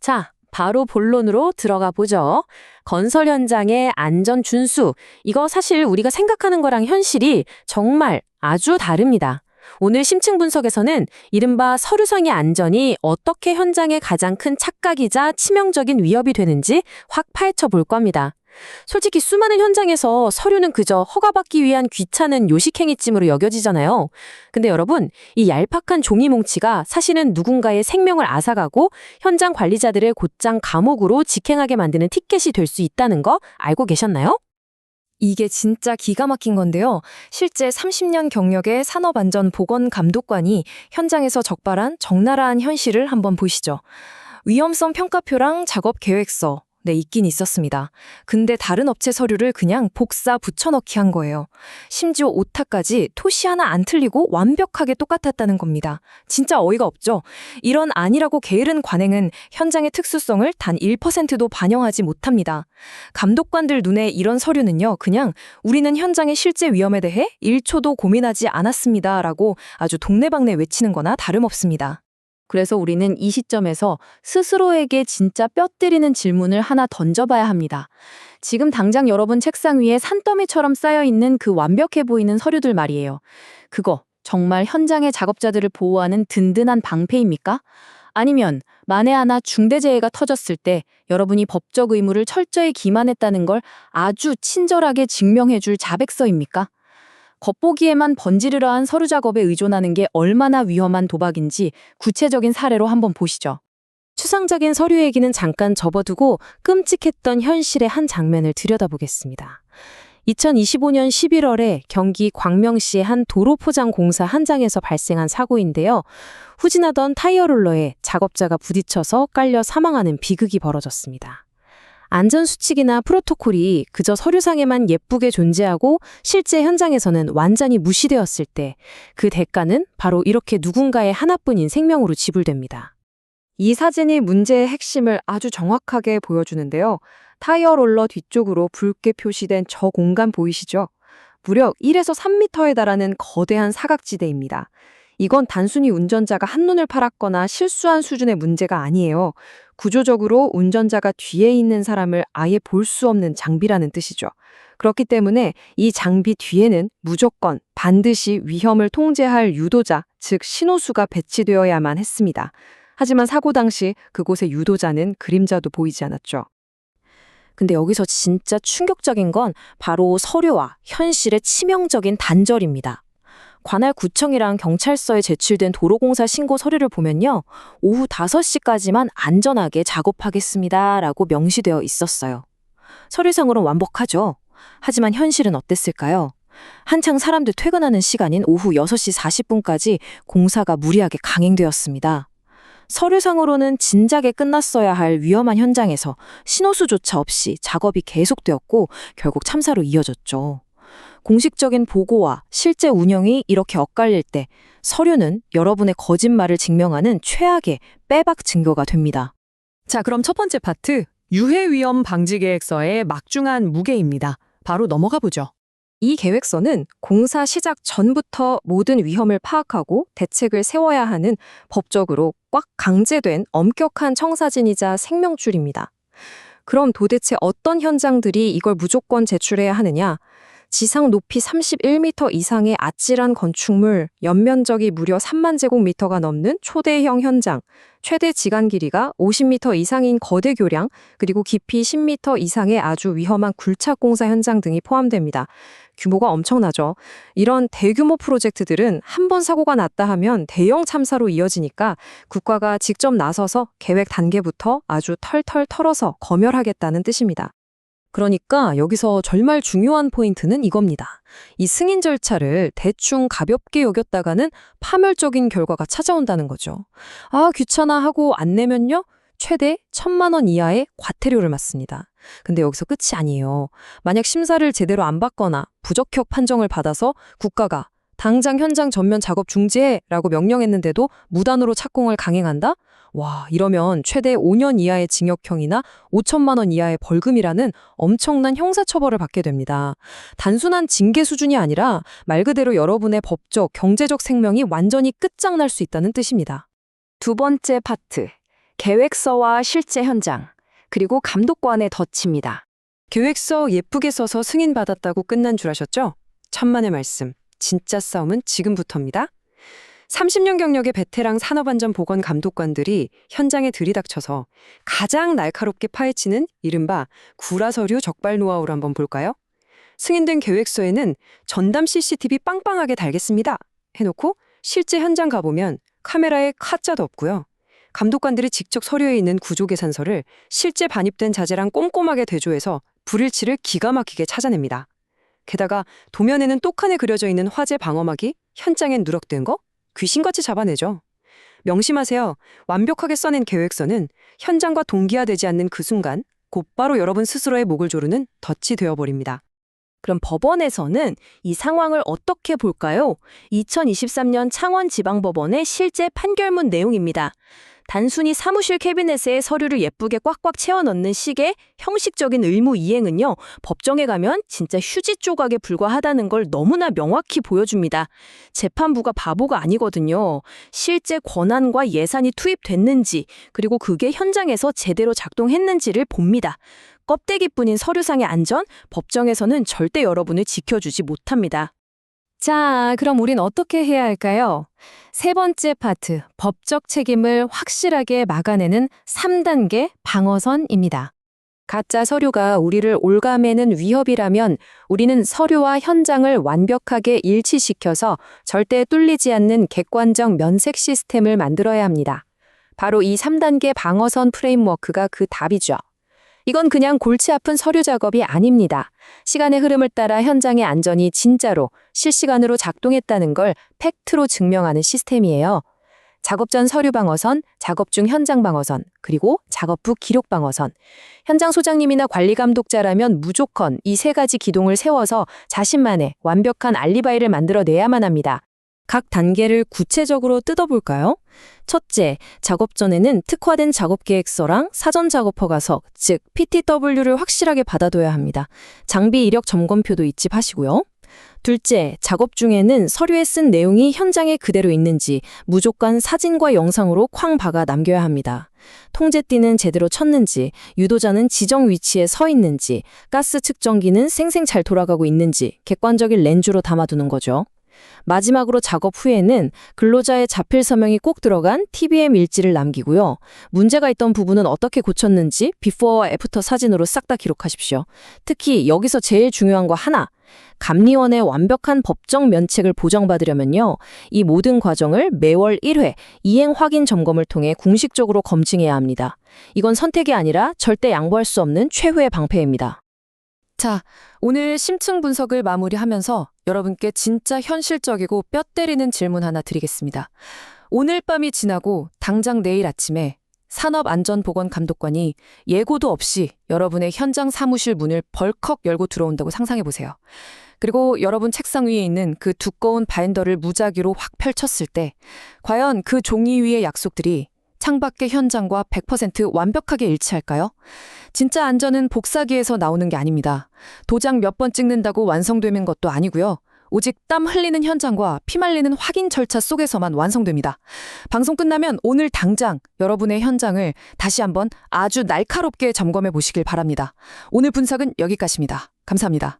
자, 바로 본론으로 들어가 보죠. 건설 현장의 안전 준수. 이거 사실 우리가 생각하는 거랑 현실이 정말 아주 다릅니다. 오늘 심층 분석에서는 이른바 서류상의 안전이 어떻게 현장의 가장 큰 착각이자 치명적인 위협이 되는지 확 파헤쳐 볼 겁니다. 솔직히 수많은 현장에서 서류는 그저 허가받기 위한 귀찮은 요식행위쯤으로 여겨지잖아요. 근데 여러분, 이 얄팍한 종이 뭉치가 사실은 누군가의 생명을 앗아가고 현장 관리자들을 곧장 감옥으로 직행하게 만드는 티켓이 될 수 있다는 거 알고 계셨나요? 이게 진짜 기가 막힌 건데요. 실제 30년 경력의 산업안전보건감독관이 현장에서 적발한 적나라한 현실을 한번 보시죠. 위험성 평가표랑 작업 계획서, 있긴 있었습니다. 근데 다른 업체 서류를 그냥 복사 붙여넣기 한 거예요. 심지어 오타까지 토시 하나 안 틀리고 완벽하게 똑같았다는 겁니다. 진짜 어이가 없죠? 이런 아니라고 게으른 관행은 현장의 특수성을 단 1%도 반영하지 못합니다. 감독관들 눈에 이런 서류는요, 그냥 우리는 현장의 실제 위험에 대해 1초도 고민하지 않았습니다 라고 아주 동네방네 외치는 거나 다름없습니다. 그래서 우리는 이 시점에서 스스로에게 진짜 뼈 때리는 질문을 하나 던져봐야 합니다. 지금 당장 여러분 책상 위에 산더미처럼 쌓여있는 그 완벽해 보이는 서류들 말이에요. 그거 정말 현장의 작업자들을 보호하는 든든한 방패입니까? 아니면 만에 하나 중대재해가 터졌을 때 여러분이 법적 의무를 철저히 기만했다는 걸 아주 친절하게 증명해줄 자백서입니까? 겉보기에만 번지르르한 서류 작업에 의존하는 게 얼마나 위험한 도박인지 구체적인 사례로 한번 보시죠. 추상적인 서류 얘기는 잠깐 접어두고 끔찍했던 현실의 한 장면을 들여다보겠습니다. 2025년 11월에 경기 광명시의 한 도로 포장 공사 현장에서 발생한 사고인데요. 후진하던 타이어 롤러에 작업자가 부딪혀서 깔려 사망하는 비극이 벌어졌습니다. 안전수칙이나 프로토콜이 그저 서류상에만 예쁘게 존재하고 실제 현장에서는 완전히 무시되었을 때 그 대가는 바로 이렇게 누군가의 하나뿐인 생명으로 지불됩니다. 이 사진이 문제의 핵심을 아주 정확하게 보여주는데요. 타이어 롤러 뒤쪽으로 붉게 표시된 저 공간 보이시죠? 무려 1에서 3m에 달하는 거대한 사각지대입니다. 이건 단순히 운전자가 한눈을 팔았거나 실수한 수준의 문제가 아니에요. 구조적으로 운전자가 뒤에 있는 사람을 아예 볼 수 없는 장비라는 뜻이죠. 그렇기 때문에 이 장비 뒤에는 무조건 반드시 위험을 통제할 유도자, 즉 신호수가 배치되어야만 했습니다. 하지만 사고 당시 그곳의 유도자는 그림자도 보이지 않았죠. 근데 여기서 진짜 충격적인 건 바로 서류와 현실의 치명적인 단절입니다. 관할 구청이랑 경찰서에 제출된 도로공사 신고 서류를 보면요. 오후 5시까지만 안전하게 작업하겠습니다 라고 명시되어 있었어요. 서류상으로는 완벽하죠. 하지만 현실은 어땠을까요? 한창 사람들 퇴근하는 시간인 오후 6시 40분까지 공사가 무리하게 강행되었습니다. 서류상으로는 진작에 끝났어야 할 위험한 현장에서 신호수조차 없이 작업이 계속되었고 결국 참사로 이어졌죠. 공식적인 보고와 실제 운영이 이렇게 엇갈릴 때 서류는 여러분의 거짓말을 증명하는 최악의 빼박 증거가 됩니다. 자, 그럼 첫 번째 파트, 유해 위험 방지 계획서의 막중한 무게입니다. 바로 넘어가 보죠. 이 계획서는 공사 시작 전부터 모든 위험을 파악하고 대책을 세워야 하는 법적으로 꽉 강제된 엄격한 청사진이자 생명줄입니다. 그럼 도대체 어떤 현장들이 이걸 무조건 제출해야 하느냐? 지상 높이 31m 이상의 아찔한 건축물, 연면적이 무려 3만 제곱미터가 넘는 초대형 현장, 최대 지간 길이가 50m 이상인 거대 교량, 그리고 깊이 10m 이상의 아주 위험한 굴착 공사 현장 등이 포함됩니다. 규모가 엄청나죠. 이런 대규모 프로젝트들은 한 번 사고가 났다 하면 대형 참사로 이어지니까 국가가 직접 나서서 계획 단계부터 아주 털털 털어서 검열하겠다는 뜻입니다. 그러니까 여기서 정말 중요한 포인트는 이겁니다. 이 승인 절차를 대충 가볍게 여겼다가는 파멸적인 결과가 찾아온다는 거죠. 아, 귀찮아 하고 안 내면요? 최대 1,000만 원 이하의 과태료를 맞습니다. 근데 여기서 끝이 아니에요. 만약 심사를 제대로 안 받거나 부적격 판정을 받아서 국가가 당장 현장 전면 작업 중지해라고 명령했는데도 무단으로 착공을 강행한다? 와, 이러면 최대 5년 이하의 징역형이나 5천만 원 이하의 벌금이라는 엄청난 형사처벌을 받게 됩니다. 단순한 징계 수준이 아니라 말 그대로 여러분의 법적, 경제적 생명이 완전히 끝장날 수 있다는 뜻입니다. 두 번째 파트, 계획서와 실제 현장, 그리고 감독관의 덫입니다. 계획서 예쁘게 써서 승인받았다고 끝난 줄 아셨죠? 천만의 말씀. 진짜 싸움은 지금부터입니다. 30년 경력의 베테랑 산업안전보건 감독관들이 현장에 들이닥쳐서 가장 날카롭게 파헤치는 이른바 구라서류 적발 노하우를 한번 볼까요? 승인된 계획서에는 전담 CCTV 빵빵하게 달겠습니다. 해놓고 실제 현장 가보면 카메라에 카자도 없고요. 감독관들이 직접 서류에 있는 구조계산서를 실제 반입된 자재랑 꼼꼼하게 대조해서 불일치를 기가 막히게 찾아냅니다. 게다가 도면에는 똑하네 그려져 있는 화재 방어막이 현장엔 누락된 거? 귀신같이 잡아내죠. 명심하세요. 완벽하게 써낸 계획서는 현장과 동기화되지 않는 그 순간 곧바로 여러분 스스로의 목을 조르는 덫이 되어버립니다. 그럼 법원에서는 이 상황을 어떻게 볼까요? 2023년 창원지방법원의 실제 판결문 내용입니다. 단순히 사무실 캐비넷에 서류를 예쁘게 꽉꽉 채워 넣는 식의 형식적인 의무 이행은요, 법정에 가면 진짜 휴지 조각에 불과하다는 걸 너무나 명확히 보여줍니다. 재판부가 바보가 아니거든요. 실제 권한과 예산이 투입됐는지, 그리고 그게 현장에서 제대로 작동했는지를 봅니다. 껍데기뿐인 서류상의 안전, 법정에서는 절대 여러분을 지켜주지 못합니다. 자, 그럼 우린 어떻게 해야 할까요? 세 번째 파트, 법적 책임을 확실하게 막아내는 3단계 방어선입니다. 가짜 서류가 우리를 올가매는 위협이라면 우리는 서류와 현장을 완벽하게 일치시켜서 절대 뚫리지 않는 객관적 면색 시스템을 만들어야 합니다. 바로 이 3단계 방어선 프레임워크가 그 답이죠. 이건 그냥 골치 아픈 서류 작업이 아닙니다. 시간의 흐름을 따라 현장의 안전이 진짜로 실시간으로 작동했다는 걸 팩트로 증명하는 시스템이에요. 작업 전 서류 방어선, 작업 중 현장 방어선, 그리고 작업 후 기록 방어선. 현장 소장님이나 관리 감독자라면 무조건 이 세 가지 기동을 세워서 자신만의 완벽한 알리바이를 만들어내야만 합니다. 각 단계를 구체적으로 뜯어볼까요? 첫째, 작업 전에는 특화된 작업 계획서랑 사전 작업 허가서, 즉 PTW를 확실하게 받아둬야 합니다. 장비 이력 점검표도 잊지 마시고요. 둘째, 작업 중에는 서류에 쓴 내용이 현장에 그대로 있는지 무조건 사진과 영상으로 쾅 박아 남겨야 합니다. 통제띠는 제대로 쳤는지, 유도자는 지정 위치에 서 있는지, 가스 측정기는 생생 잘 돌아가고 있는지 객관적인 렌즈로 담아두는 거죠. 마지막으로 작업 후에는 근로자의 자필 서명이 꼭 들어간 TBM 일지를 남기고요. 문제가 있던 부분은 어떻게 고쳤는지 비포와 애프터 사진으로 싹 다 기록하십시오. 특히 여기서 제일 중요한 거 하나, 감리원의 완벽한 법정 면책을 보장받으려면요. 이 모든 과정을 매월 1회 이행 확인 점검을 통해 공식적으로 검증해야 합니다. 이건 선택이 아니라 절대 양보할 수 없는 최후의 방패입니다. 자, 오늘 심층 분석을 마무리하면서 여러분께 진짜 현실적이고 뼈 때리는 질문 하나 드리겠습니다. 오늘 밤이 지나고 당장 내일 아침에 산업안전보건감독관이 예고도 없이 여러분의 현장 사무실 문을 벌컥 열고 들어온다고 상상해보세요. 그리고 여러분 책상 위에 있는 그 두꺼운 바인더를 무작위로 확 펼쳤을 때 과연 그 종이 위의 약속들이 창밖의 현장과 100% 완벽하게 일치할까요? 진짜 안전은 복사기에서 나오는 게 아닙니다. 도장 몇 번 찍는다고 완성되는 것도 아니고요. 오직 땀 흘리는 현장과 피 말리는 확인 절차 속에서만 완성됩니다. 방송 끝나면 오늘 당장 여러분의 현장을 다시 한번 아주 날카롭게 점검해 보시길 바랍니다. 오늘 분석은 여기까지입니다. 감사합니다.